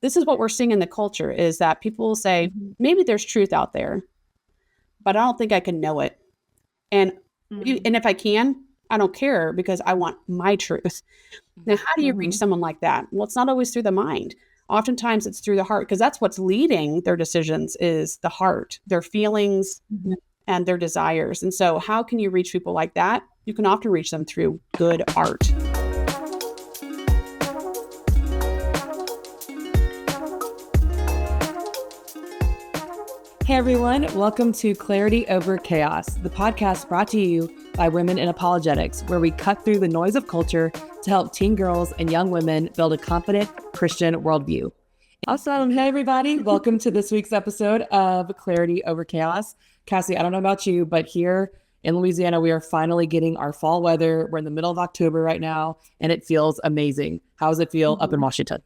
this is what we're seeing in the culture is that people will say, maybe there's truth out there, but I don't think I can know it. And and if I can, I don't care because I want my truth. Now, how do you reach someone like that? Well, it's not always through the mind. Oftentimes it's through the heart because that's what's leading their decisions is the heart, their feelings and their desires. And so how can you reach people like that? You can often reach them through good art. Hey everyone, welcome to Clarity Over Chaos, the podcast brought to you by Women in Apologetics, where we cut through the noise of culture to help teen girls and young women build a confident Christian worldview. Awesome. Hey everybody, welcome to this week's episode of Clarity Over Chaos. Cassie, I don't know about you, but here in Louisiana, we are finally getting our fall weather. We're in the middle of October right now, and it feels amazing. How does it feel up in Washington?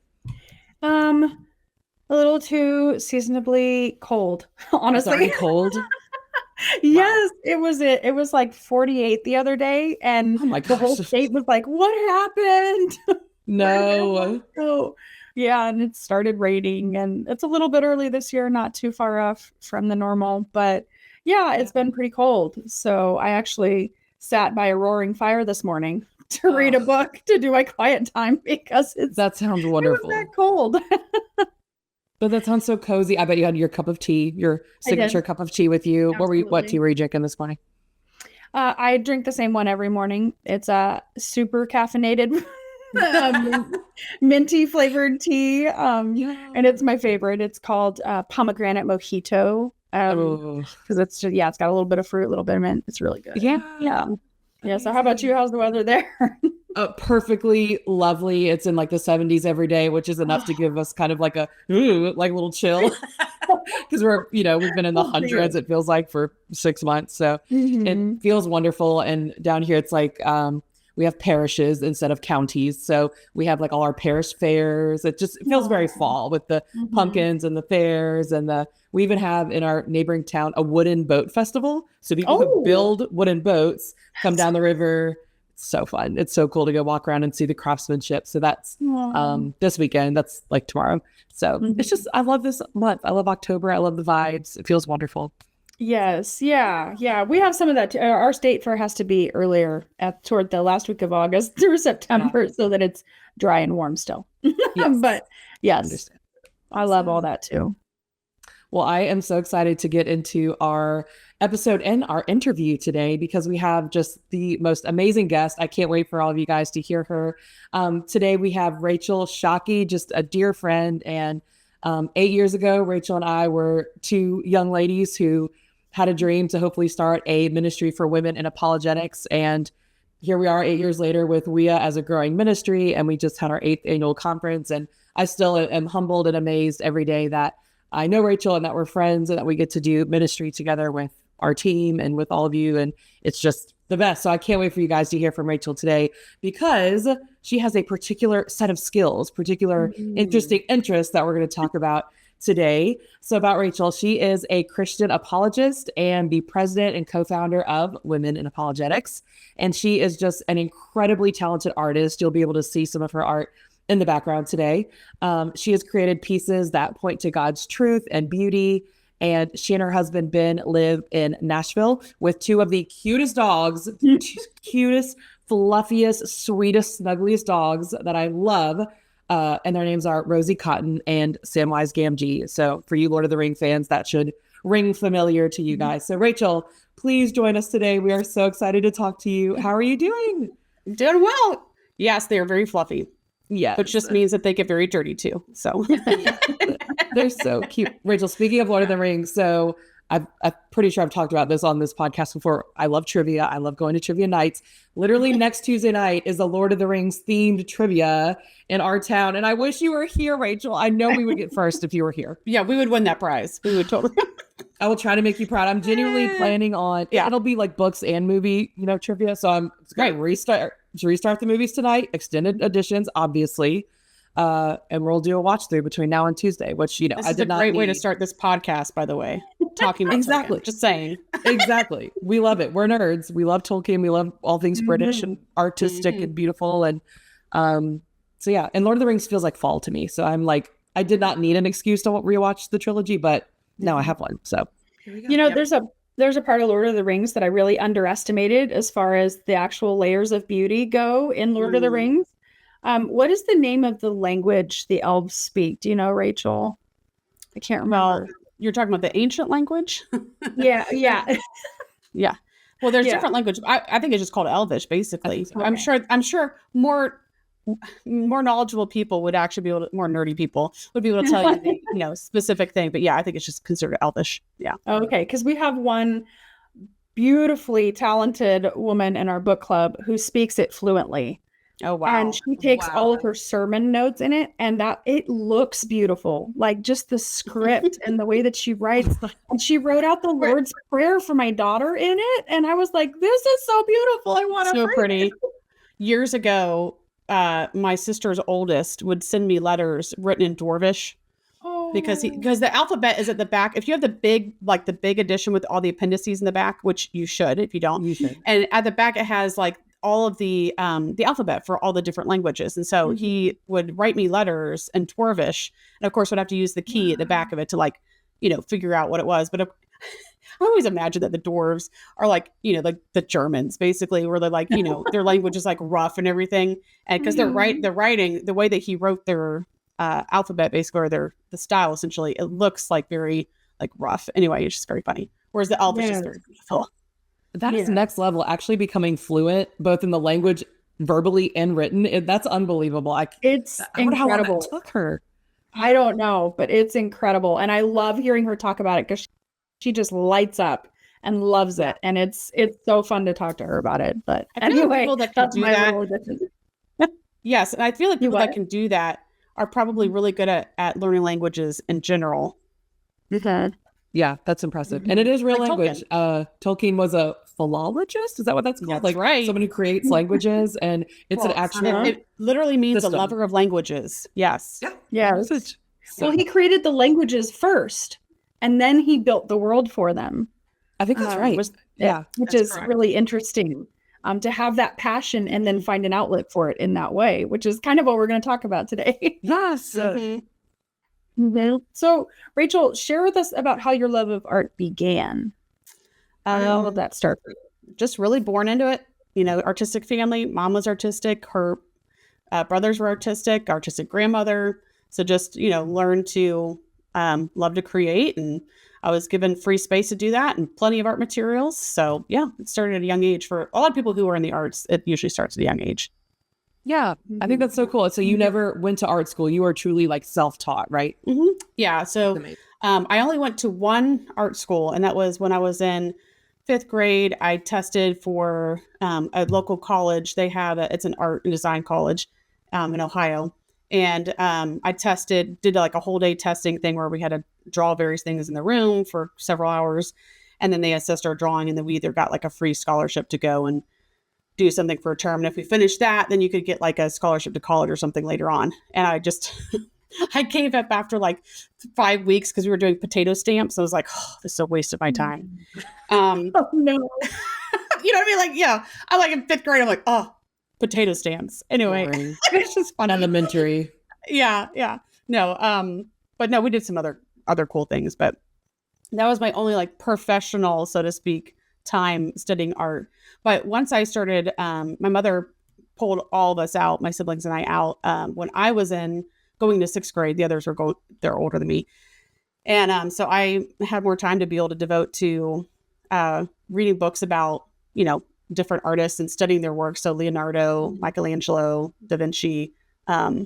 A little too seasonably cold, honestly. It's already cold? Yes, wow. It was like 48 the other day, and the whole state was like, what happened? No. So, yeah, and it started raining, and it's a little bit early this year, not too far off from the normal, but yeah, it's been pretty cold. So I actually sat by a roaring fire this morning to read a book to do my quiet time because that sounds wonderful. It was that cold. But that sounds so cozy. I bet you had your cup of tea, your signature cup of tea with you. Absolutely. What tea were you drinking this morning? I drink the same one every morning. It's a super caffeinated, minty flavored tea. And it's my favorite. It's called pomegranate mojito. Because it's just, it's got a little bit of fruit, a little bit of mint. It's really good. Yeah. So how about you? How's the weather there? Perfectly lovely. It's in like the 70s every day, which is enough to give us kind of like a little chill because we've been in the hundreds, it feels like, for 6 months. So it feels wonderful. And down here, it's like we have parishes instead of counties. So we have like all our parish fairs. It feels very fall with the pumpkins and the fairs. And we even have in our neighboring town a wooden boat festival. So people who build wooden boats come down the river. It's so fun. It's so cool to go walk around and see the craftsmanship. So that's this weekend. That's like tomorrow. So it's just, I love this month. I love October. I love the vibes. It feels wonderful. Yes. Yeah. We have some of that. Our state fair has to be earlier toward the last week of August through September so that it's dry and warm still. Yes. But yes, I love all that too. Well, I am so excited to get into our episode and our interview today because we have just the most amazing guest. I can't wait for all of you guys to hear her. Today we have Rachel Shockey, just a dear friend. And 8 years ago, Rachel and I were two young ladies who had a dream to hopefully start a ministry for women in apologetics. And here we are 8 years later with WIA as a growing ministry. And we just had our 8th annual conference. And I still am humbled and amazed every day that I know Rachel and that we're friends and that we get to do ministry together with our team and with all of you. And it's just the best. So I can't wait for you guys to hear from Rachel today because she has a particular set of skills, particular interesting interests that we're going to talk about today. So about Rachel, she is a Christian apologist and the president and co-founder of Women in Apologetics. And she is just an incredibly talented artist. You'll be able to see some of her art in the background today. She has created pieces that point to God's truth and beauty. And she and her husband, Ben, live in Nashville with two of the cutest dogs, cutest, fluffiest, sweetest, snuggliest dogs that I love. And their names are Rosie Cotton and Samwise Gamgee. So for you Lord of the Rings fans, that should ring familiar to you guys. So Rachel, please join us today. We are so excited to talk to you. How are you doing? Doing well. Yes, they are very fluffy. Yeah, which just means that they get very dirty too. So they're so cute. Rachel, speaking of Lord of the Rings, so I'm pretty sure I've talked about this on this podcast before. I love trivia. I love going to trivia nights. Literally next Tuesday night is a Lord of the Rings themed trivia in our town. And I wish you were here, Rachel. I know we would get first if you were here. Yeah, we would win that prize. We would totally. I will try to make you proud. I'm genuinely planning on, it'll be like books and movie, trivia. So I'm going to restart the movies tonight, extended editions, obviously. And we'll do a watch through between now and Tuesday, which, this is a great way to start this podcast, by the way. Talking about exactly. Tolkien. Just saying. Exactly. We love it. We're nerds. We love Tolkien. We love all things British and artistic and beautiful. And so, yeah. And Lord of the Rings feels like fall to me. So I'm like, I did not need an excuse to rewatch the trilogy, but now I have one. So there's a part of Lord of the Rings that I really underestimated as far as the actual layers of beauty go in Lord of the Rings. What is the name of the language the elves speak? Do you know, Rachel? I can't remember. Well, you're talking about the ancient language? Yeah. Yeah. Well, there's different language. I think it's just called Elvish, basically. Okay. I'm sure more knowledgeable people would actually be able to, more nerdy people would be able to tell you the specific thing. But yeah, I think it's just considered Elvish. Yeah. Okay, because we have one beautifully talented woman in our book club who speaks it fluently. Oh wow. And she takes all of her sermon notes in it, and that it looks beautiful. Like just the script and the way that she writes. And she wrote out the Lord's Prayer for my daughter in it. And I was like, this is so beautiful. I want to so read pretty. it. Years ago, my sister's oldest would send me letters written in Dwarvish. Because the alphabet is at the back. If you have the big edition with all the appendices in the back, which you should, if you don't, you should. And at the back it has like all of the alphabet for all the different languages. And so he would write me letters in Dwarvish, and of course would have to use the key at the back of it to figure out what it was. But I always imagine that the dwarves are like the Germans, basically, where they're like their language is like rough and everything, and because they're writing the way that he wrote their alphabet, basically, or the style, essentially, it looks like very like rough. Anyway, it's just very funny. Whereas the elf is just very beautiful. That is next level, actually becoming fluent both in the language verbally and written. That's unbelievable. It's incredible. How took her. I don't know, but it's incredible. And I love hearing her talk about it because she just lights up and loves it. And it's so fun to talk to her about it. But anyway, people that can do that. Yes. And I feel like people that can do that are probably really good at learning languages in general. Yeah, that's impressive. And it is real language. Tolkien was a philologist. Is that what that's called? That's right. Someone who creates languages, and it's an actual... It literally means system. A lover of languages. Yes. Yeah. Well, he created the languages first, and then he built the world for them. I think that's right. Which is correct. Really interesting. To have that passion and then find an outlet for it in that way, which is kind of what we're going to talk about today. Yes. So, Rachel, share with us about how your love of art began. How did that start? Just really born into it. Artistic family. Mom was artistic. Her brothers were artistic grandmother. So just, learned to love to create. And I was given free space to do that and plenty of art materials. So yeah, it started at a young age. For a lot of people who are in the arts, it usually starts at a young age. Yeah, I think that's so cool. So you never went to art school. You were truly like self-taught, right? Mm-hmm. Yeah. So I only went to one art school, and that was when I was in 5th grade. I tested for a local college. They have it's an art and design college in Ohio. And I did like a whole day testing thing where we had to draw various things in the room for several hours. And then they assessed our drawing, and then we either got like a free scholarship to go and do something for a term. And if we finished that, then you could get like a scholarship to college or something later on. And I just, I gave up after like 5 weeks because we were doing potato stamps. I was like, oh, this is a waste of my time. Oh no. You know what I mean? Like, yeah, I'm like in 5th grade. I'm like, oh, potato stamps. Anyway, it's just fun. Elementary. Yeah. No, but no, we did some other cool things, but that was my only like professional, so to speak, time studying art. But once I started, my mother pulled all of us out, my siblings and I out, when I was going to 6th grade. The others they're older than me. And so I had more time to be able to devote to reading books about, different artists and studying their work. So Leonardo, Michelangelo, Da Vinci, I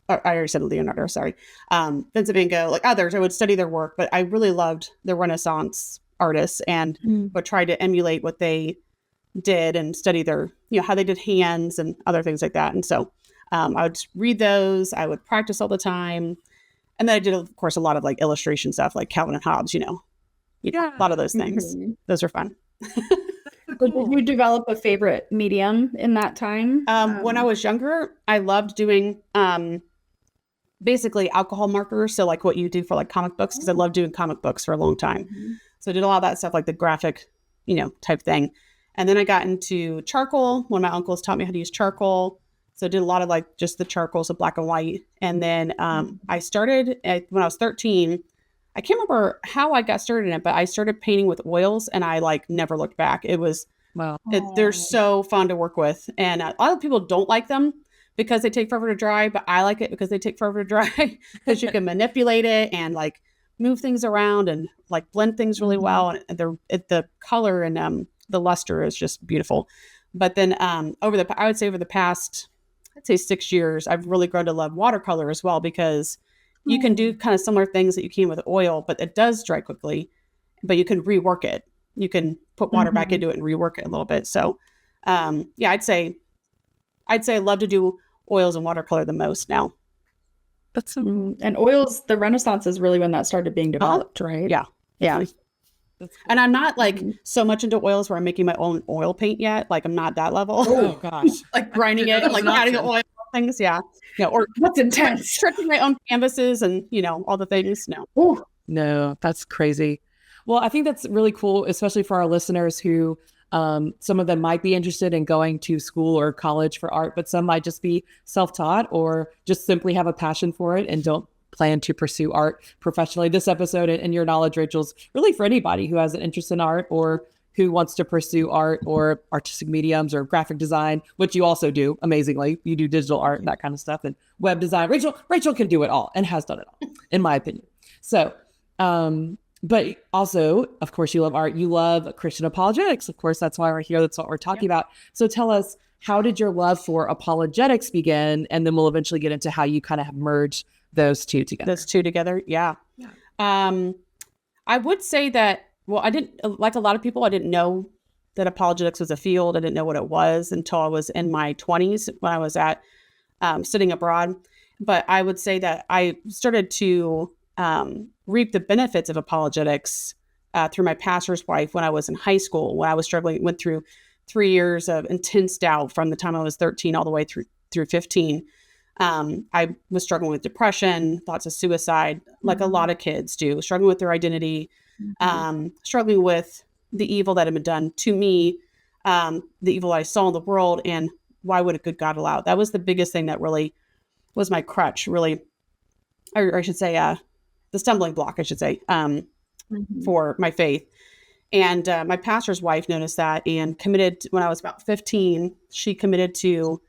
already said Leonardo, sorry. Vincent van Gogh, like others, I would study their work, but I really loved the Renaissance artists and would try to emulate what they did and study their, how they did hands and other things like that. And so I would read those, I would practice all the time. And then I did, of course, a lot of like illustration stuff, like Calvin and Hobbes, a lot of those things. Those are fun. Did you develop a favorite medium in that time? When I was younger, I loved doing basically alcohol markers. So like what you do for like comic books, because I loved doing comic books for a long time. So I did a lot of that stuff, like the graphic, type thing. And then I got into charcoal. One of my uncles taught me how to use charcoal. So I did a lot of like just the charcoals of black and white. And then I started when I was 13. I can't remember how I got started in it, but I started painting with oils and I like never looked back. It was, Wow. they're so fun to work with. And a lot of people don't like them because they take forever to dry, but I like it because they take forever to dry because you can manipulate it and like move things around and like blend things really well. And the color and the luster is just beautiful. But then I would say over the past, I'd say 6 years, I've really grown to love watercolor as well because you can do kind of similar things that you can with oil, but it does dry quickly, but you can rework it. You can put water back into it and rework it a little bit. So yeah, I'd say I love to do oils and watercolor the most now. That's and oils, the Renaissance is really when that started being developed, right? Yeah. Yeah. That's cool. And I'm not like so much into oils where I'm making my own oil paint yet. Like I'm not that level. Oh gosh. Like grinding it, like adding oil things. Yeah. Yeah. Or That's intense. stripping my own canvases and, all the things. No. Ooh. No, that's crazy. Well, I think that's really cool, especially for our listeners who some of them might be interested in going to school or college for art, but some might just be self-taught or just simply have a passion for it and don't plan to pursue art professionally. This episode and your knowledge, Rachel's really for anybody who has an interest in art or who wants to pursue art or artistic mediums or graphic design, which you also do amazingly. You do digital art and that kind of stuff and web design. Rachel can do it all and has done it all, in my opinion. So, but also, of course, you love art. You love Christian apologetics. Of course, that's why we're here. That's what we're talking about. So tell us, how did your love for apologetics begin? And then we'll eventually get into how you kind of have merged those two together. Yeah. I would say that, well, I didn't, like a lot of people, I didn't know that apologetics was a field. I didn't know what it was until I was in my 20s when I was at studying abroad. But I would say that I started to reap the benefits of apologetics through my pastor's wife when I was in high school, when I was struggling, went through 3 years of intense doubt from the time I was 13 all the way through 15. I was struggling with depression, thoughts of suicide, like a lot of kids do, struggling with their identity, struggling with the evil that had been done to me, the evil I saw in the world, and why would a good God allow it? That was the biggest thing that really was my crutch, really, or I should say, the stumbling block, I should say, for my faith. And my pastor's wife noticed that and committed, when I was about 15, she committed to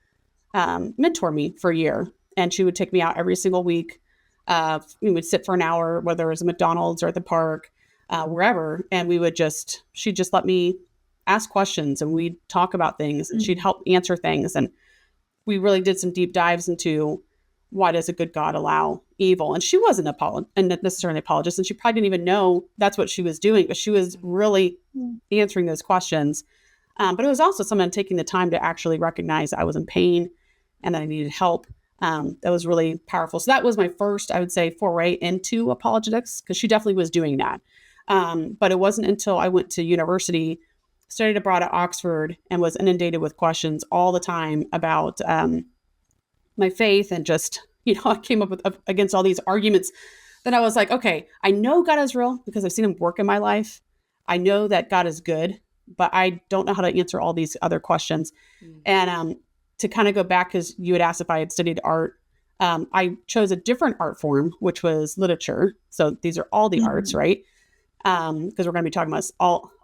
mentor me for a year. And she would take me out every single week. We would sit for an hour, whether it was at McDonald's or at the park, wherever. And she'd just let me ask questions and we'd talk about things and she'd help answer things. And we really did some deep dives into why does a good God allow evil? And she wasn't necessarily an apologist, and she probably didn't even know that's what she was doing, but she was really answering those questions. But it was also someone taking the time to actually recognize I was in pain and that I needed help. That was really powerful. So that was my first, I would say, foray into apologetics, because she definitely was doing that. But it wasn't until I went to university, studied abroad at Oxford, and was inundated with questions all the time about my faith, and just, I came up with against all these arguments. Then I was like, okay, I know God is real because I've seen him work in my life. I know that God is good, but I don't know how to answer all these other questions. And to kind of go back, because you had asked if I had studied art, I chose a different art form, which was literature. So these are all the arts, right? Because we're going to be talking about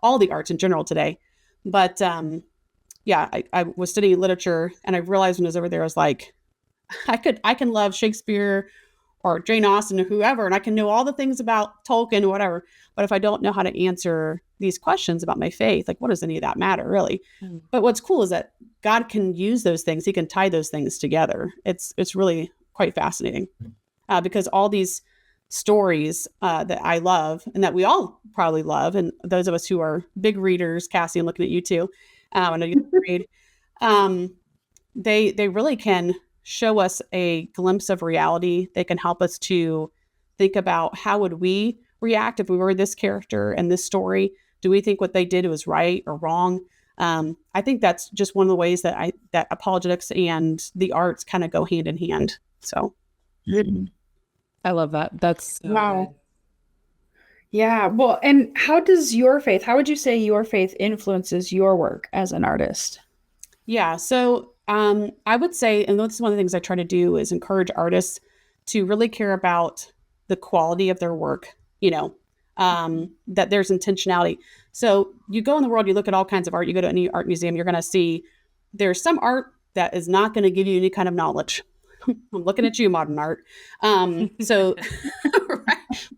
all the arts in general today. But yeah, I was studying literature, and I realized when I was over there, I was like, I can love Shakespeare or Jane Austen or whoever, and I can know all the things about Tolkien or whatever. But if I don't know how to answer these questions about my faith, like, what does any of that matter, really? But what's cool is that God can use those things. He can tie those things together. It's really quite fascinating because all these stories that I love and that we all probably love, and those of us who are big readers, Cassie, I'm looking at you too. I know you read. They really can show us a glimpse of reality. They can help us to think about how would we react if we were this character in this story. Do we think what they did was right or wrong? I think that's just one of the ways that apologetics and the arts kind of go hand in hand. So I love that. That's so wow. good. Yeah. Well, and how would you say your faith influences your work as an artist? Yeah. So I would say, and this is one of the things I try to do, is encourage artists to really care about the quality of their work, that there's intentionality. So you go in the world, you look at all kinds of art, you go to any art museum, you're going to see there's some art that is not going to give you any kind of knowledge. I'm looking at you, modern art. So right?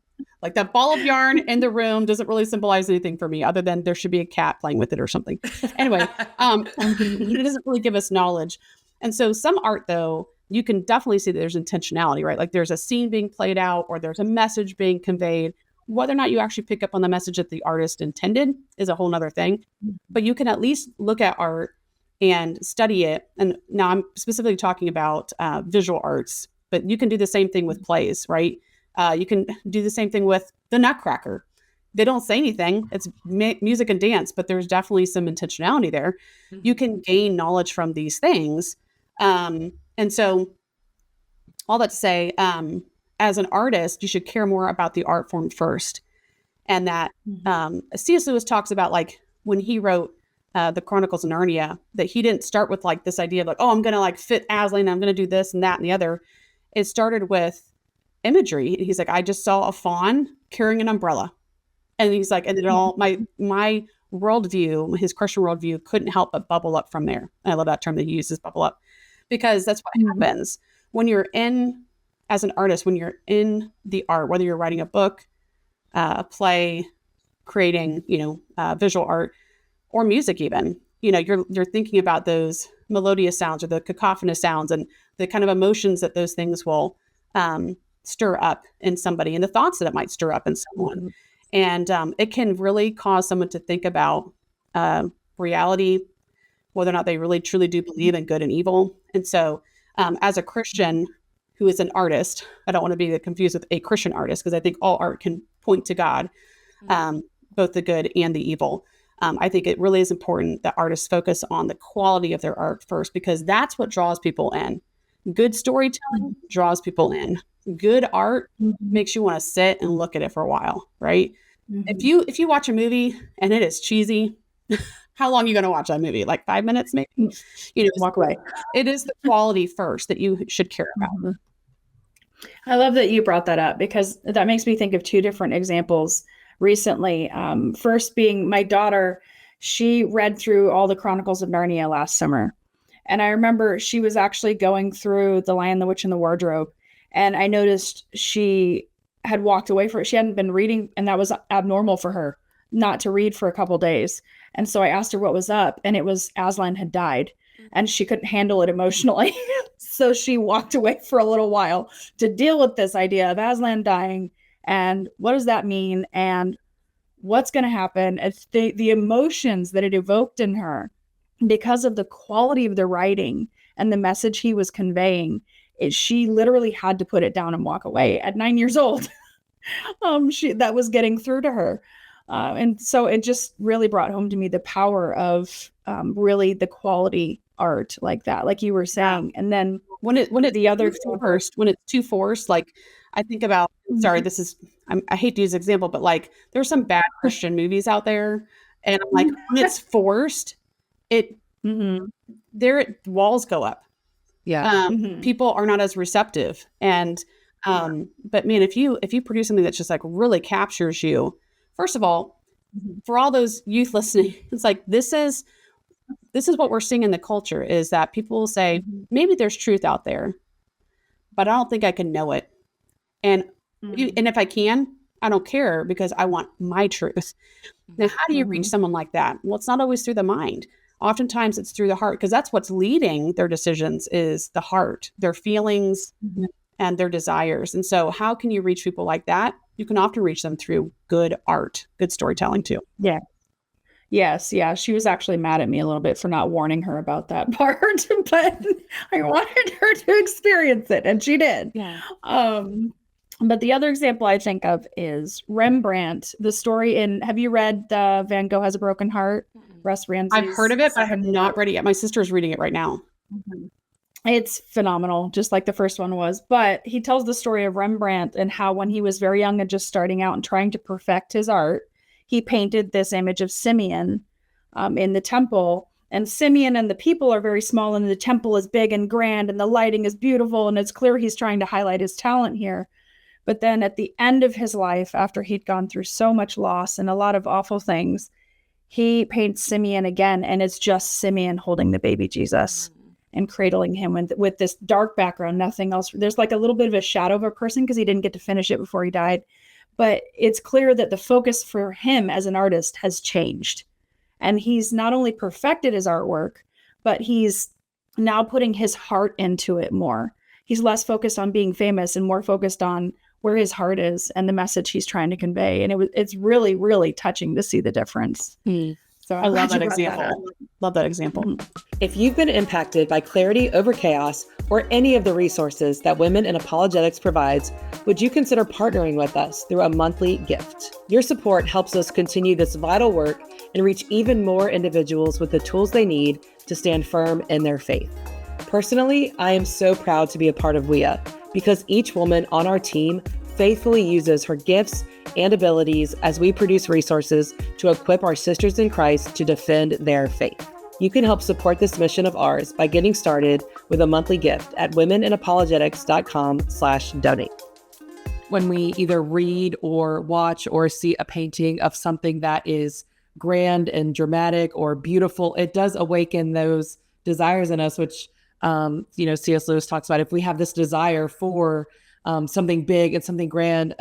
Like that ball of yarn in the room doesn't really symbolize anything for me other than there should be a cat playing with it or something. Anyway, it doesn't really give us knowledge. And so some art, though, you can definitely see that there's intentionality, right? Like there's a scene being played out or there's a message being conveyed. Whether or not you actually pick up on the message that the artist intended is a whole nother thing. But you can at least look at art and study it. And now I'm specifically talking about visual arts, but you can do the same thing with plays, right? You can do the same thing with the Nutcracker. They don't say anything. It's music and dance, but there's definitely some intentionality there. You can gain knowledge from these things. And so all that to say, as an artist, you should care more about the art form first. And that C.S. Lewis talks about, like, when he wrote the Chronicles of Narnia, that he didn't start with like this idea of like, oh, I'm going to like fit Aslan, I'm going to do this and that and the other. It started with imagery. He's like, I just saw a fawn carrying an umbrella. And he's like, and it all, my worldview, his Christian worldview couldn't help but bubble up from there. And I love that term that he uses, bubble up, because that's what happens when you're in, as an artist, when you're in the art, whether you're writing a book, a play, creating, visual art or music even, you're thinking about those melodious sounds or the cacophonous sounds and the kind of emotions that those things will stir up in somebody and the thoughts that it might stir up in someone. And it can really cause someone to think about reality, whether or not they really truly do believe in good and evil. And so as a Christian who is an artist, I don't want to be confused with a Christian artist, because I think all art can point to God, both the good and the evil. I think it really is important that artists focus on the quality of their art first, because that's what draws people in. Good storytelling draws people in. Good art makes you want to sit and look at it for a while, right? If you watch a movie and it is cheesy, how long are you going to watch that movie? Like 5 minutes, maybe? Walk away. It is the quality first that you should care about. I love that you brought that up, because that makes me think of two different examples recently. First being my daughter, she read through all the Chronicles of Narnia last summer. And I remember she was actually going through The Lion, the Witch, and the Wardrobe. And I noticed she had walked away from it. She hadn't been reading, and that was abnormal for her not to read for a couple days. And so I asked her what was up, and it was Aslan had died, and she couldn't handle it emotionally. So she walked away for a little while to deal with this idea of Aslan dying, and what does that mean, and what's going to happen. It's the emotions that it evoked in her because of the quality of the writing and the message he was conveying. She literally had to put it down and walk away at 9 years old. That was getting through to her. And so it just really brought home to me the power of really the quality art like that, like you were saying. And then when it's too forced, like I think about, sorry, I hate to use an example, but like there's some bad Christian movies out there. And I'm like, when it's forced, walls go up. Yeah. People are not as receptive. And, but man, if you produce something that just like really captures you, first of all, for all those youth listening, it's like, this is what we're seeing in the culture, is that people will say, maybe there's truth out there, but I don't think I can know it. And, and if I can, I don't care, because I want my truth. Now, how do you reach someone like that? Well, it's not always through the mind. Oftentimes it's through the heart, because that's what's leading their decisions, is the heart, their feelings and their desires. And so how can you reach people like that? You can often reach them through good art, good storytelling too. Yeah. Yes. Yeah. She was actually mad at me a little bit for not warning her about that part, but I wanted her to experience it, and she did. Yeah. But the other example I think of is Rembrandt, the story have you read Van Gogh Has a Broken Heart? Russ Ramsey's. I've heard of it, but I have not read it yet. My sister's reading it right now. It's phenomenal, just like the first one was. But he tells the story of Rembrandt and how when he was very young and just starting out and trying to perfect his art, he painted this image of Simeon in the temple. And Simeon and the people are very small, and the temple is big and grand, and the lighting is beautiful, and it's clear he's trying to highlight his talent here. But then at the end of his life, after he'd gone through so much loss and a lot of awful things, he paints Simeon again, and it's just Simeon holding the baby Jesus and cradling him with this dark background, nothing else. There's like a little bit of a shadow of a person because he didn't get to finish it before he died. But it's clear that the focus for him as an artist has changed. And he's not only perfected his artwork, but he's now putting his heart into it more. He's less focused on being famous and more focused on where his heart is and the message he's trying to convey. And it's really, really touching to see the difference. So I love that example. Love that example. If you've been impacted by Clarity Over Chaos or any of the resources that Women in Apologetics provides, would you consider partnering with us through a monthly gift? Your support helps us continue this vital work and reach even more individuals with the tools they need to stand firm in their faith. Personally, I am so proud to be a part of WIA because each woman on our team faithfully uses her gifts and abilities as we produce resources to equip our sisters in Christ to defend their faith. You can help support this mission of ours by getting started with a monthly gift at womeninapologetics.com/donate. When we either read or watch or see a painting of something that is grand and dramatic or beautiful, it does awaken those desires in us, which, C.S. Lewis talks about. If we have this desire for something big and something grand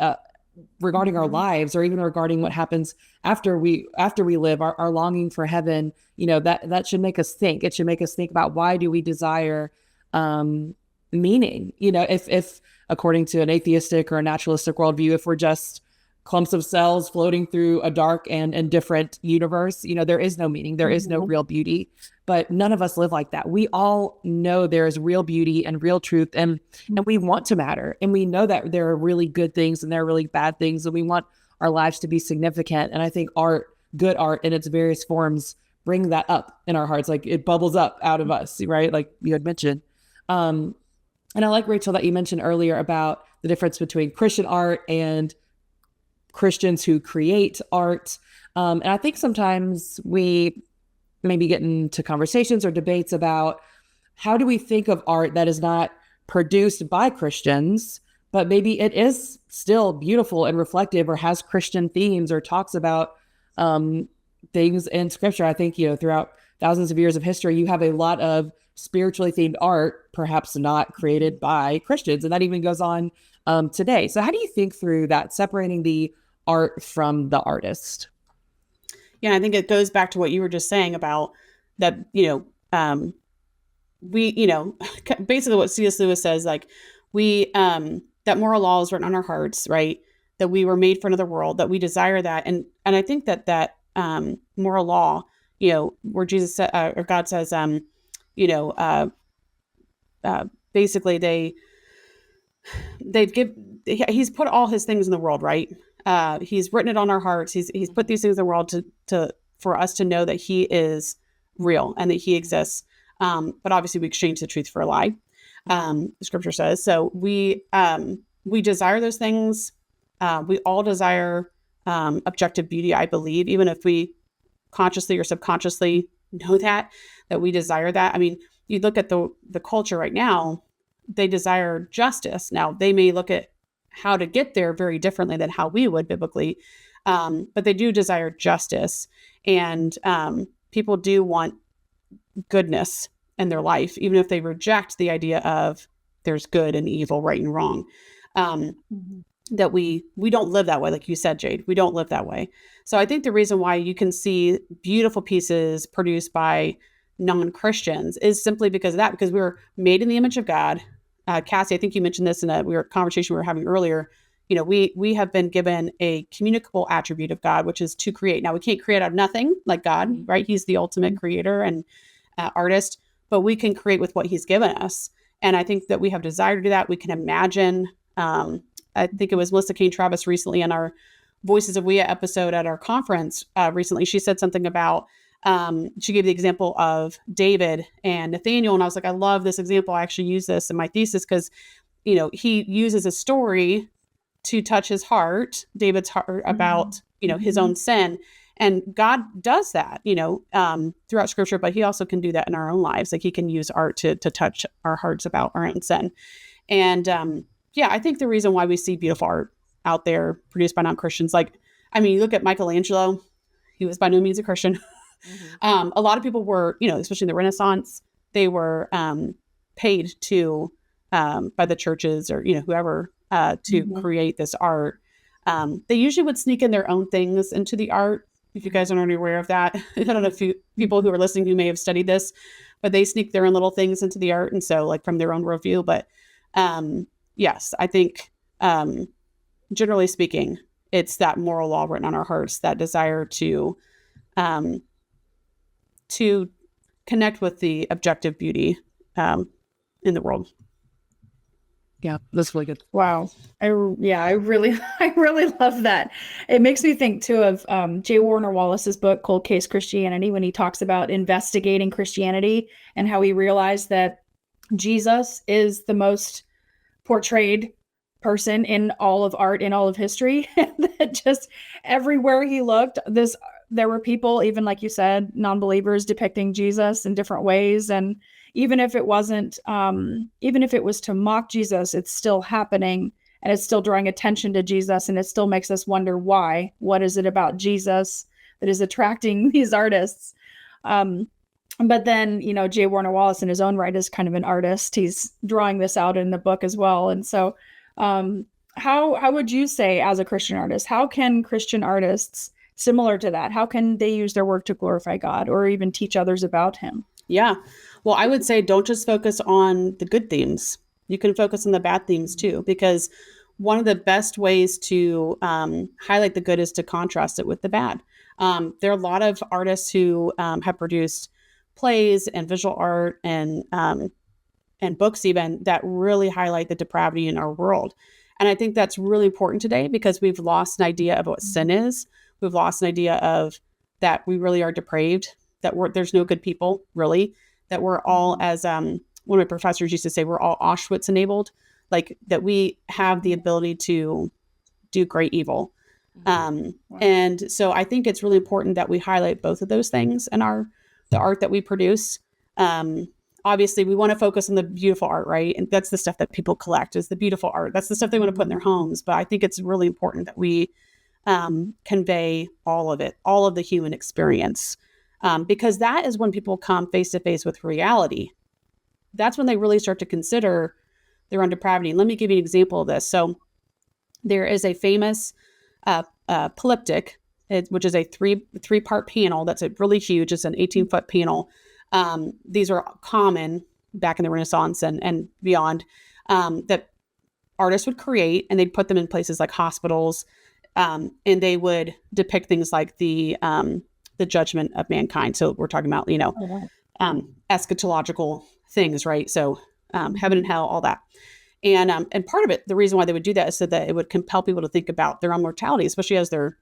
regarding our lives, or even regarding what happens after we live, our longing for heaven, that should make us think. It should make us think about, why do we desire meaning? If according to an atheistic or a naturalistic worldview, if we're just clumps of cells floating through a dark and indifferent universe, there is no meaning, there is no real beauty. But none of us live like that. We all know there is real beauty and real truth, and we want to matter. And we know that there are really good things and there are really bad things, and we want our lives to be significant. And I think good art in its various forms, bring that up in our hearts. Like, it bubbles up out of us, right? Like you had mentioned. And I like, Rachel, that you mentioned earlier about the difference between Christian art and Christians who create art. And I think sometimes we maybe get into conversations or debates about, how do we think of art that is not produced by Christians, but maybe it is still beautiful and reflective, or has Christian themes, or talks about things in scripture. I think, throughout thousands of years of history, you have a lot of spiritually themed art, perhaps not created by Christians. And that even goes on today. So how do you think through that, separating the art from the artist? Yeah, I think it goes back to what you were just saying about that, basically what C.S. Lewis says, like, that moral law is written on our hearts, right? That we were made for another world, that we desire that. And I think that moral law, where Jesus said, or God says, basically he's put all his things in the world, right? He's written it on our hearts. He's put these things in the world for us to know that he is real and that he exists. But obviously we exchange the truth for a lie. The scripture says. So we desire those things. We all desire objective beauty, I believe, even if we consciously or subconsciously know that we desire that. I mean, you look at the culture right now, they desire justice. Now, they may look at how to get there very differently than how we would biblically, but they do desire justice. And people do want goodness in their life, even if they reject the idea of there's good and evil, right and wrong. That we don't live that way. Like you said, Jade, we don't live that way. So I think the reason why you can see beautiful pieces produced by non-Christians is simply because of that, because we were made in the image of God. Cassie, I think you mentioned this in a conversation we were having earlier. We have been given a communicable attribute of God, which is to create. Now, we can't create out of nothing like God, right? He's the ultimate creator and artist, but we can create with what he's given us. And I think that we have desire to do that. We can imagine. I think it was Melissa Kane Travis recently in our Voices of WIA episode at our conference recently. She said something about, she gave the example of David and Nathaniel. And I was like, I love this example. I actually use this in my thesis because, he uses a story to touch his heart, David's heart, about, his own sin. And God does that, throughout scripture, but he also can do that in our own lives. Like he can use art to touch our hearts about our own sin. And I think the reason why we see beautiful art out there produced by non-Christians, you look at Michelangelo, he was by no means a Christian. A lot of people were, especially in the Renaissance, they were paid to by the churches or, whoever to create this art. They usually would sneak in their own things into the art. If you guys aren't already aware of that, I don't know if people who are listening who may have studied this, but they sneak their own little things into the art. And so like from their own worldview. But yes, I think generally speaking, it's that moral law written on our hearts, that desire to connect with the objective beauty in the world. Yeah, that's really good. Wow. I really love that. It makes me think too of J. Warner Wallace's book, Cold Case Christianity, when he talks about investigating Christianity and how he realized that Jesus is the most portrayed person in all of art, in all of history. That just everywhere he looked, there were people, even like you said, non-believers depicting Jesus in different ways. And even if it wasn't, even if it was to mock Jesus, it's still happening and it's still drawing attention to Jesus. And it still makes us wonder why. What is it about Jesus that is attracting these artists? But then, J. Warner Wallace in his own right is kind of an artist. He's drawing this out in the book as well. And so how would you say, as a Christian artist, how can Christian artists, similar to that, how can they use their work to glorify God or even teach others about him? Yeah. Well, I would say don't just focus on the good themes. You can focus on the bad themes too, because one of the best ways to highlight the good is to contrast it with the bad. There are a lot of artists who have produced plays and visual art and books even that really highlight the depravity in our world. And I think that's really important today because we've lost an idea of what sin is. We've lost an idea of that we really are depraved, that there's no good people, really, that we're all, as one of my professors used to say, we're all Auschwitz enabled, like that we have the ability to do great evil. Wow. And so I think it's really important that we highlight both of those things in the art that we produce. Obviously, we want to focus on the beautiful art, right? And that's the stuff that people collect, is the beautiful art. That's the stuff they want to put in their homes. But I think it's really important that we convey all of it, all of the human experience, because that is when people come face to face with reality. That's when they really start to consider their own depravity. Let me give you an example of this. So there is a famous polyptych, which is a three-part panel that's really huge. It's an 18-foot panel. These are common back in the Renaissance and beyond, that artists would create, and they'd put them in places like hospitals, and they would depict things like the judgment of mankind. So we're talking about, eschatological things, right? So heaven and hell, all that. And part of it, the reason why they would do that is so that it would compel people to think about their own mortality, especially as they're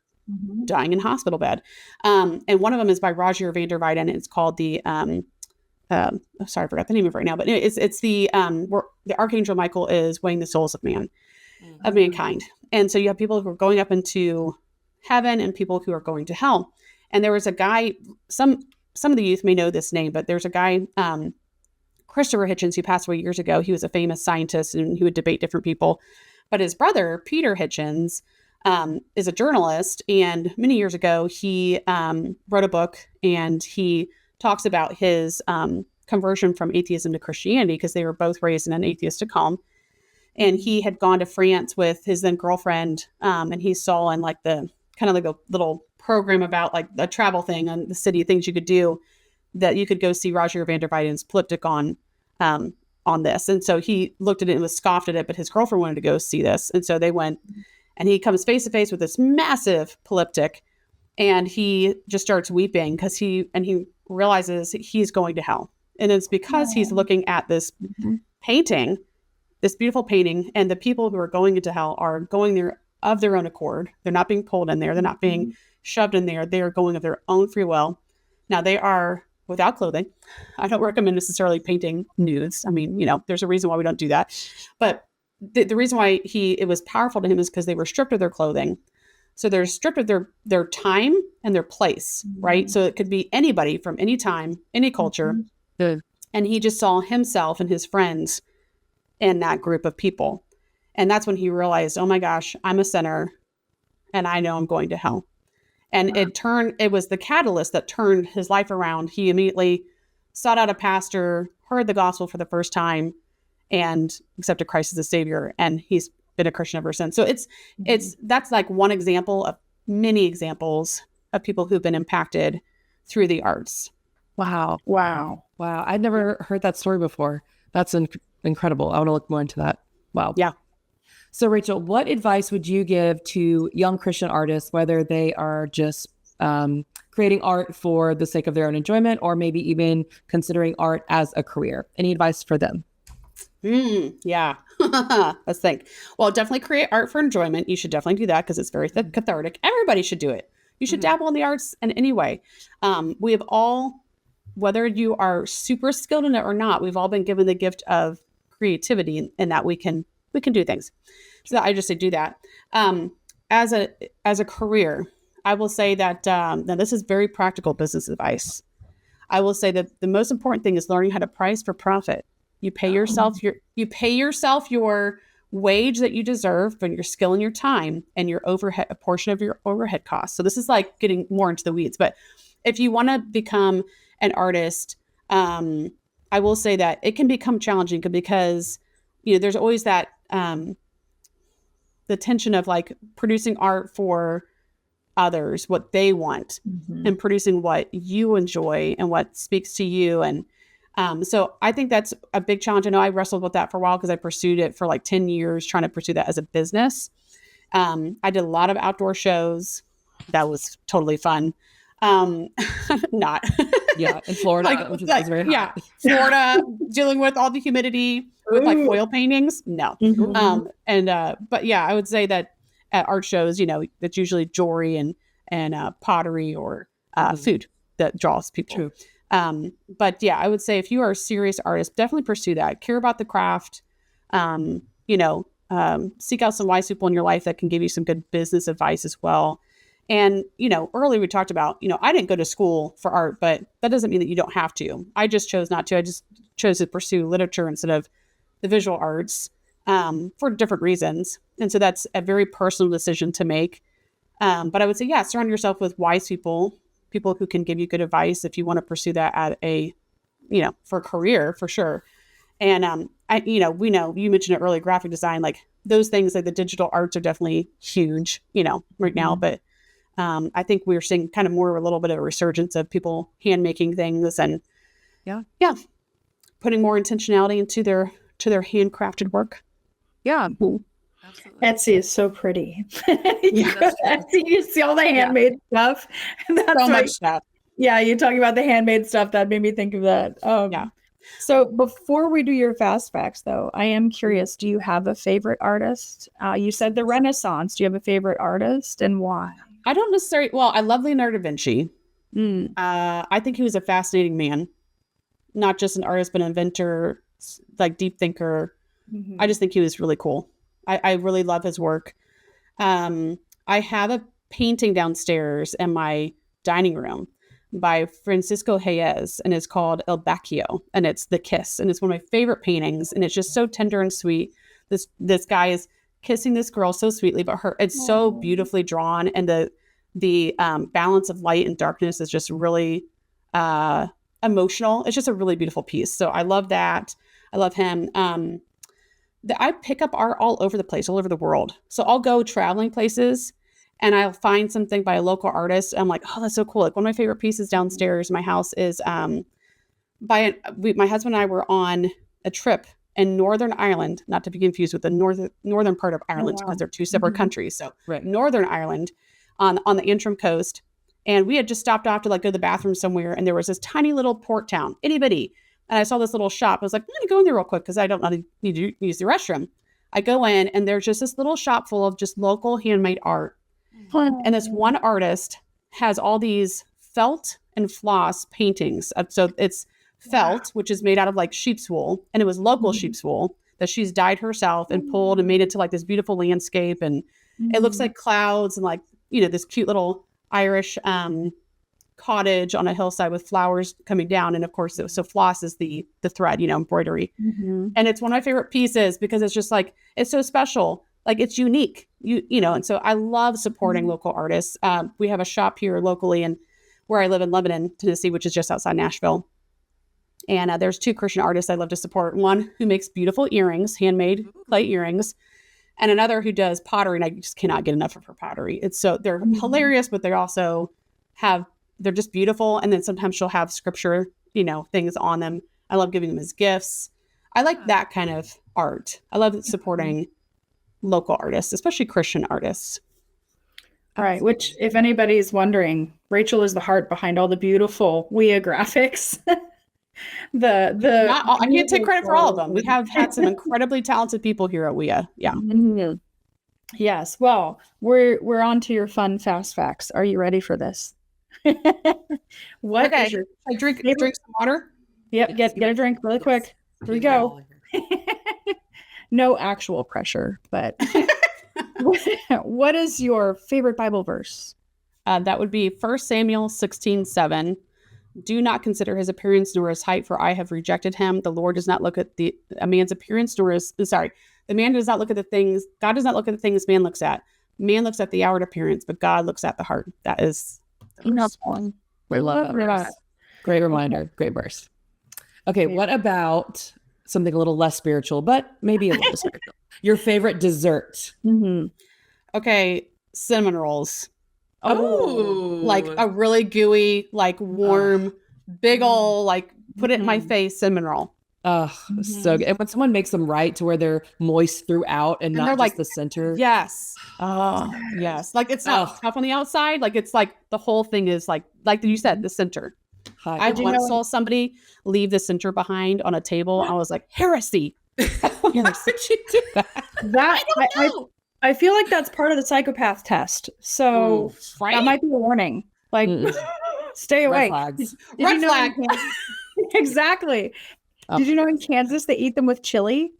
dying in hospital bed. And one of them is by Roger van der Weyden. It's called the, sorry, I forgot the name of it right now, but it's the where the Archangel Michael is weighing the souls of mankind. And so you have people who are going up into heaven and people who are going to hell. And there was a guy, some of the youth may know this name, but there's a guy, Christopher Hitchens, who passed away years ago. He was a famous scientist and he would debate different people. But his brother, Peter Hitchens, is a journalist. And many years ago, he wrote a book and he talks about his conversion from atheism to Christianity, because they were both raised in an atheistic home. And he had gone to France with his then girlfriend, and he saw in like the kind of like a little program about like a travel thing on the city, things you could do, that you could go see Roger van der Weyden's polyptych on this. And so he looked at it and was scoffed at it, but his girlfriend wanted to go see this. And so they went, and he comes face to face with this massive polyptych, and he just starts weeping because he realizes he's going to hell. And it's because he's looking at this painting, this beautiful painting, and the people who are going into hell are going there of their own accord. They're not being pulled in there. They're not being shoved in there. They are going of their own free will. Now they are without clothing. I don't recommend necessarily painting nudes. I mean, there's a reason why we don't do that. But the reason why it was powerful to him is because they were stripped of their clothing. So they're stripped of their time and their place, right? So it could be anybody from any time, any culture. Good. And he just saw himself and his friends in that group of people. And that's when he realized, oh my gosh, I'm a sinner and I know I'm going to hell. And it was the catalyst that turned his life around. He immediately sought out a pastor, heard the gospel for the first time, and accepted Christ as a savior. And he's been a Christian ever since. So that's like one example of many examples of people who've been impacted through the arts. Wow. Wow. I'd never heard that story before. That's incredible. I want to look more into that. Wow. Yeah. So Rachel, what advice would you give to young Christian artists, whether they are just creating art for the sake of their own enjoyment, or maybe even considering art as a career? Any advice for them? Yeah. Let's think. Well, definitely create art for enjoyment. You should definitely do that because it's very cathartic. Everybody should do it. You should dabble in the arts in any way. We have all, whether you are super skilled in it or not, we've all been given the gift of creativity and that we can do things. So I just say do that. As a career, I will say that now this is very practical business advice. I will say that the most important thing is learning how to price for profit. You pay yourself your wage that you deserve for your skill and your time and your overhead, a portion of your overhead costs. So this is like getting more into the weeds. But if you want to become an artist, I will say that it can become challenging because, there's always that the tension of like producing art for others, what they want, and producing what you enjoy and what speaks to you. And so I think that's a big challenge. I know I wrestled with that for a while because I pursued it for like 10 years, trying to pursue that as a business. I did a lot of outdoor shows. That was totally fun. Not. Yeah, in Florida, which is very hot. Yeah, Florida, dealing with all the humidity with like oil paintings. No. But yeah, I would say that at art shows, that's usually jewelry and pottery or food that draws people. True. But yeah, I would say if you are a serious artist, definitely pursue that. Care about the craft. Seek out some wise people in your life that can give you some good business advice as well. And, earlier we talked about, I didn't go to school for art, but that doesn't mean that you don't have to. I just chose not to. I just chose to pursue literature instead of the visual arts for different reasons. And so that's a very personal decision to make. But I would say, surround yourself with wise people who can give you good advice if you want to pursue that at for a career, for sure. And, we know you mentioned it earlier, graphic design, like those things, like the digital arts are definitely huge, right now. But I think we're seeing kind of more a little bit of a resurgence of people hand making things and putting more intentionality into their handcrafted work. Yeah. Absolutely. Etsy is so pretty. Etsy, you see all the handmade stuff. That's so much stuff. Yeah, you're talking about the handmade stuff. That made me think of that. So before we do your fast facts, though, I am curious, do you have a favorite artist? You said the Renaissance. Do you have a favorite artist and why? I don't necessarily. Well, I love Leonardo da Vinci. I think he was a fascinating man, not just an artist, but an inventor, like deep thinker. I just think he was really cool. I really love his work. I have a painting downstairs in my dining room by Francisco Hayez, and it's called El Baccio, and it's The Kiss, and it's one of my favorite paintings, and it's just so tender and sweet. This guy is kissing this girl so sweetly, but it's so beautifully drawn, and the balance of light and darkness is just really emotional. It's just a really beautiful piece. So I love that. I love him. I pick up art all over the place, all over the world. So I'll go traveling places and I'll find something by a local artist. I'm like, oh, that's so cool. Like one of my favorite pieces downstairs in my house is my husband and I were on a trip in Northern Ireland, not to be confused with the northern part of Ireland, because they're two separate countries. So Northern Ireland on the Antrim coast. And we had just stopped off to like go to the bathroom somewhere. And there was this tiny little port town, itty bitty. And I saw this little shop. I was like, I'm going to go in there real quick because I don't need to use the restroom. I go in and there's just this little shop full of just local handmade art. And this one artist has all these felt and floss paintings. So it's felt, which is made out of like sheep's wool. And it was local sheep's wool that she's dyed herself and pulled and made into like this beautiful landscape. And it looks like clouds and like this cute little Irish cottage on a hillside with flowers coming down. And of course, so floss is the thread, embroidery. Mm-hmm. And it's one of my favorite pieces because it's just like, it's so special. Like it's unique, and so I love supporting local artists. We have a shop here locally and where I live in Lebanon, Tennessee, which is just outside Nashville. And there's 2 Christian artists I love to support. One who makes beautiful earrings, handmade clay earrings, and another who does pottery. And I just cannot get enough of her pottery. They're hilarious, but they're just beautiful. And then sometimes she'll have scripture, things on them. I love giving them as gifts. I like that kind of art. I love supporting local artists, especially Christian artists. All right. Which, if anybody's wondering, Rachel is the heart behind all the beautiful WIA graphics. I can't take credit for all of them. We have had some incredibly talented people here at WIA. Yeah. Mm-hmm. Yes. Well, we're on to your fun fast facts. Are you ready for this? What is your drink some water? Yep. Get a drink really quick. Here we go. No actual pressure, but what is your favorite Bible verse? That would be 1 Samuel 16:7. Do not consider his appearance nor his height, for I have rejected him. The Lord does not look at a man's appearance, the man does not look at the things, God does not look at the things man looks at. Man looks at the outward appearance, but God looks at the heart. That is enough. We love that verse. Great reminder. Great verse. Okay, what about something a little less spiritual, but maybe a little spiritual? Your favorite dessert? Mm-hmm. Okay, cinnamon rolls. Oh, like a really gooey, like warm, big ol', like put it in my face cinnamon roll. Oh, so good. And when someone makes them right to where they're moist throughout and not just like the center. Yes. Oh, yes. Like it's not tough on the outside. Like it's like the whole thing is like you said, the center. I once saw somebody leave the center behind on a table. I was like, heresy. Why would you do that? I don't know. I feel like that's part of the psychopath test. So that might be a warning. Like, stay away. Red flags. Red flag. Exactly. Did you know in Kansas they eat them with chili?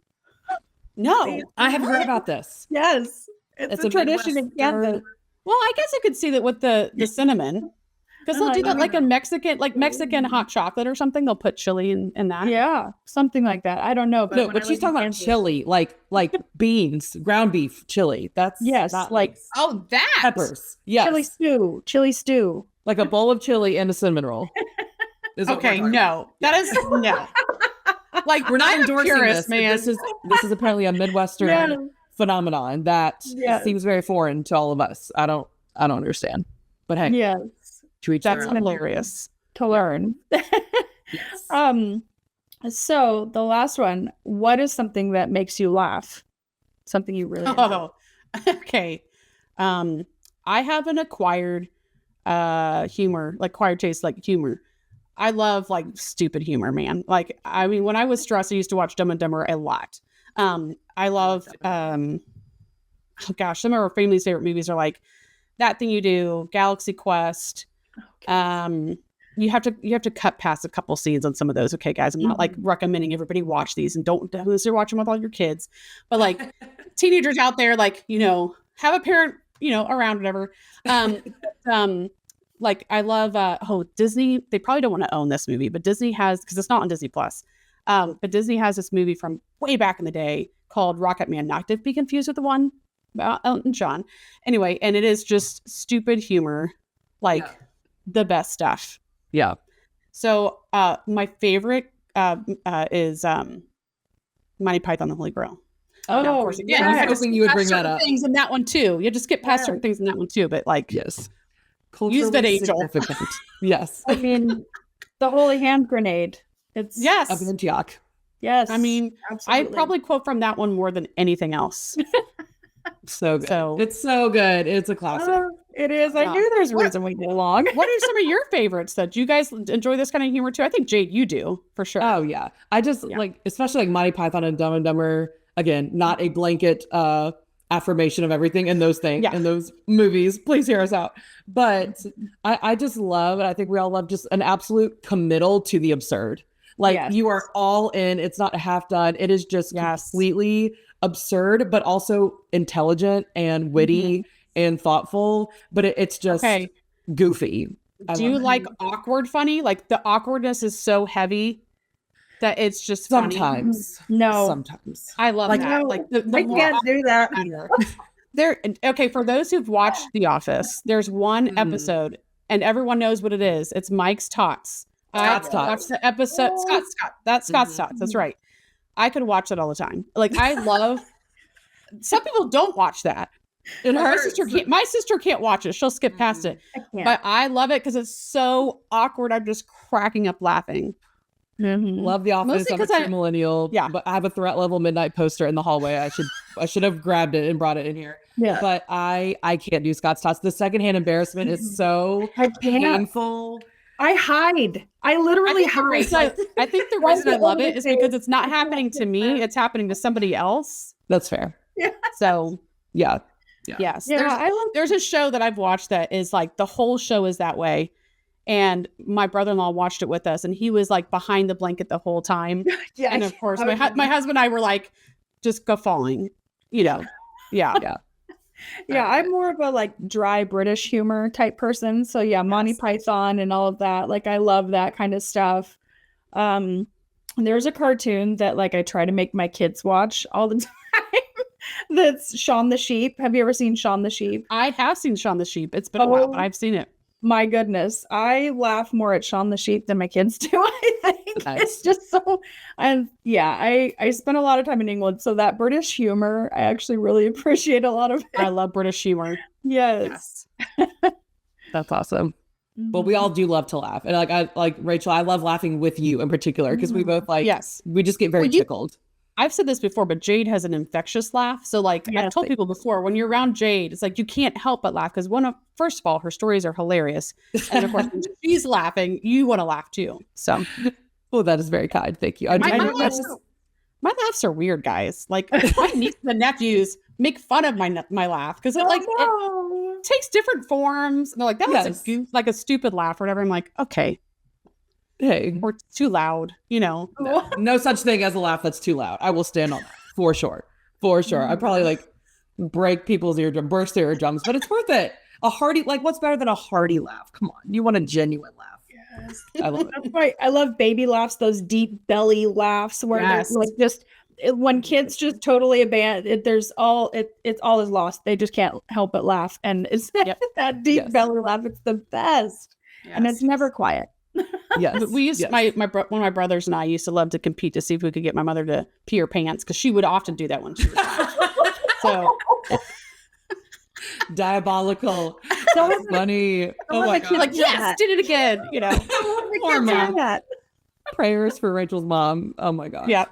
No. I have heard about this. Yes. It's a tradition in Kansas. Well, I guess I could see that with the cinnamon. Because they'll do that like in Mexican hot chocolate or something. They'll put chili in that. Yeah, something like that. I don't know. But she's talking about chili, like beans, ground beef chili. That's not like that peppers. Yes, chili stew, like a bowl of chili and a cinnamon roll. Okay, no, that is no. Like we're not endorsing purist, this, man. This is apparently a Midwestern phenomenon that seems very foreign to all of us. I don't understand. But hey, yes. That's hilarious to learn. Yes. So the last one, what is something that makes you laugh? Something you really enjoy? Okay. I have an acquired acquired taste, like humor. I love like stupid humor, man. Like, I mean, when I was stressed, I used to watch Dumb and Dumber a lot. I love, some of our family's favorite movies are like That Thing You Do, Galaxy Quest. You have to cut past a couple scenes on some of those. Okay, guys, I'm not like recommending everybody watch these, and don't necessarily watch them with all your kids, but like teenagers out there, like, have a parent, around, whatever. Like I love, Disney, they probably don't want to own this movie, but Disney has, cause it's not on Disney Plus. But Disney has this movie from way back in the day called Rocket Man, not to be confused with the one about Elton John. Anyway, and it is just stupid humor, like the best stuff. Yeah. So my favorite is Monty Python and the Holy Grail. Oh, now, of course, again, I was hoping you would bring that up. Things in that one too. You just skip past certain things in that one too, but like yes, use that, Angel. Yes, I mean the Holy Hand Grenade. It's of Antioch. Yes, I mean absolutely. I probably quote from that one more than anything else. So good. It's so good. It's a classic. It is. I knew there's a reason we get along. What are some of your favorites that you guys enjoy this kind of humor too? I think Jade, you do for sure. Oh yeah. I just like, especially like Monty Python and Dumb and Dumber. Again, not a blanket affirmation of everything in those things in those movies. Please hear us out. But I just love, and I think we all love, just an absolute committal to the absurd. Like you are all in. It's not half done. It is just completely absurd, but also intelligent and witty and thoughtful, but it's just goofy. Do you like awkward funny? Like the awkwardness is so heavy that it's just sometimes. Funny. No, sometimes I love like, that. no, Like the I can't do that. There. Okay, for those who've watched The Office, there's one episode, and everyone knows what it is. It's Mike's Tots. Scott's Tots. Watched the episode. Scott. That's Scott's Tots. That's right. I could watch it all the time. Like I love. Some people don't watch that. And my sister can't watch it. She'll skip past it. But I love it because it's so awkward. I'm just cracking up laughing. Love The Office. I'm a true millennial. Yeah, but I have a threat level midnight poster in the hallway. I should have grabbed it and brought it in here. Yeah, but I can't do Scott's Tots. The secondhand embarrassment is so painful. I hide. I literally hide. I think the reason I love it is because it's not happening to me. It's happening to somebody else. That's fair. Yeah. So yeah. Yes. Yeah, there's a show that I've watched that is like the whole show is that way. And my brother-in-law watched it with us and he was like behind the blanket the whole time. Yeah. And of course my husband and I were like just guffawing, you know. Yeah. Yeah, I'm more of a like dry British humor type person. So yeah, Monty Python and all of that. Like I love that kind of stuff. There's a cartoon that like I try to make my kids watch all the time. That's Shaun the Sheep. Have you ever seen Shaun the Sheep? I have seen Shaun the Sheep. It's been a while, but I've seen it. My goodness. I laugh more at Shaun the Sheep than my kids do, I think. Nice. It's just so, and yeah, I spent a lot of time in England. So that British humor, I actually really appreciate a lot of it. I love British humor. Yes. That's awesome. Well, we all do love to laugh. And like Rachel, I love laughing with you in particular because we both we just get very tickled. I've said this before, but Jade has an infectious laugh. So like I've told people before, when you're around Jade, it's like you can't help but laugh because first of all, her stories are hilarious. And of course, when she's laughing, you want to laugh too. So well, that is very kind. Thank you. My laughs are weird, guys. Like my nieces and nephews make fun of my laugh because it takes different forms. And they're like, that was like a stupid laugh or whatever. I'm like, okay. Hey, or too loud, you know. No such thing as a laugh that's too loud. I will stand on that for sure. I probably like break people's eardrums, burst their eardrums, but it's worth it. A hearty, like what's better than a hearty laugh? Come on, you want a genuine laugh. Yes, I love it. That's right. I love baby laughs, those deep belly laughs where they're like just when kids just totally abandon it. It's all is lost. They just can't help but laugh, and it's that deep belly laugh. It's the best, and it's never quiet. Yes, we used one of my brothers and I used to love to compete to see if we could get my mother to pee her pants because she would often do that when she was so diabolical. So funny. Oh my god! Like yes, did it again. You know, poor mom. Prayers for Rachel's mom. Oh my god. Yeah,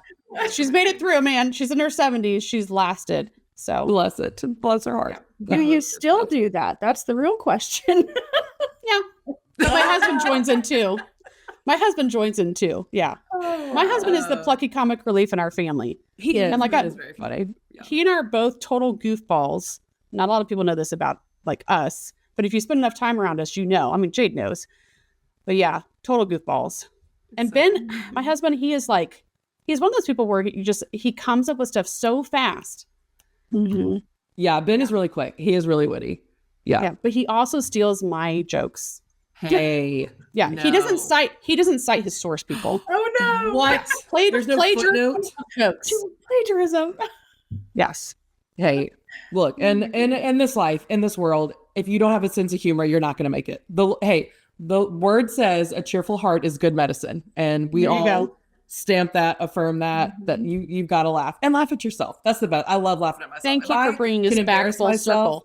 she's made it through, man. She's in her 70s. She's lasted. So bless her heart. Do you still do that? That's the real question. Yeah. But my husband joins in too. Yeah. My husband is the plucky comic relief in our family. He is. And like, is very funny. Yeah. He and I are both total goofballs. Not a lot of people know this about like us, but if you spend enough time around us, you know. I mean, Jade knows. But yeah, total goofballs. And Ben, my husband, he's one of those people where he comes up with stuff so fast. Mm-hmm. Yeah, Ben is really quick. He is really witty. Yeah. But he also steals my jokes. Hey. Yeah. No. He doesn't cite his source, people. Oh no. What? There's no footnote? Jokes. Plagiarism. Yes. Hey, look, and in this life, in this world, if you don't have a sense of humor, you're not going to make it. The word says a cheerful heart is good medicine. And we all stamp that, affirm that you've got to laugh and laugh at yourself. That's the best. I love laughing at myself. Thank you for bringing us back full circle.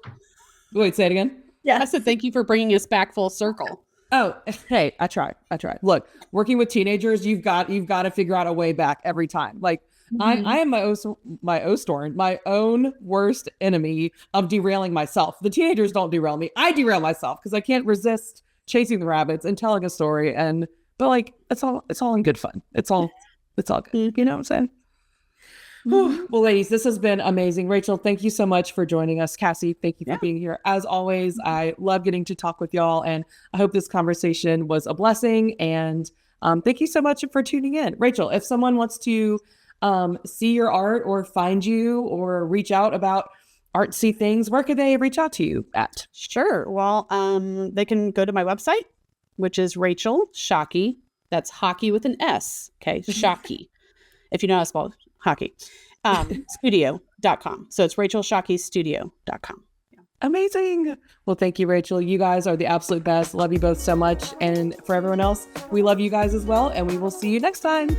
Wait, say it again. Yeah, I said thank you for bringing us back full circle. Oh, hey, I try. Look, working with teenagers, you've got to figure out a way back every time. Like I am my own worst enemy of derailing myself. The teenagers don't derail me. I derail myself because I can't resist chasing the rabbits and telling a story. But like it's all in good fun. It's all good. You know what I'm saying? Well, ladies, this has been amazing. Rachel, thank you so much for joining us. Cassie, thank you for being here. As always, I love getting to talk with y'all, and I hope this conversation was a blessing. And thank you so much for tuning in. Rachel, if someone wants to see your art or find you or reach out about artsy things, where could they reach out to you at? Sure. Well, they can go to my website, which is Rachel Shockey. That's hockey with an S. Okay. Shockey. If you know how to spell hockey. Studio.com. So it's RachelShockeyStudio.com. Amazing. Well, thank you, Rachel. You guys are the absolute best. Love you both so much. And for everyone else, we love you guys as well. And we will see you next time.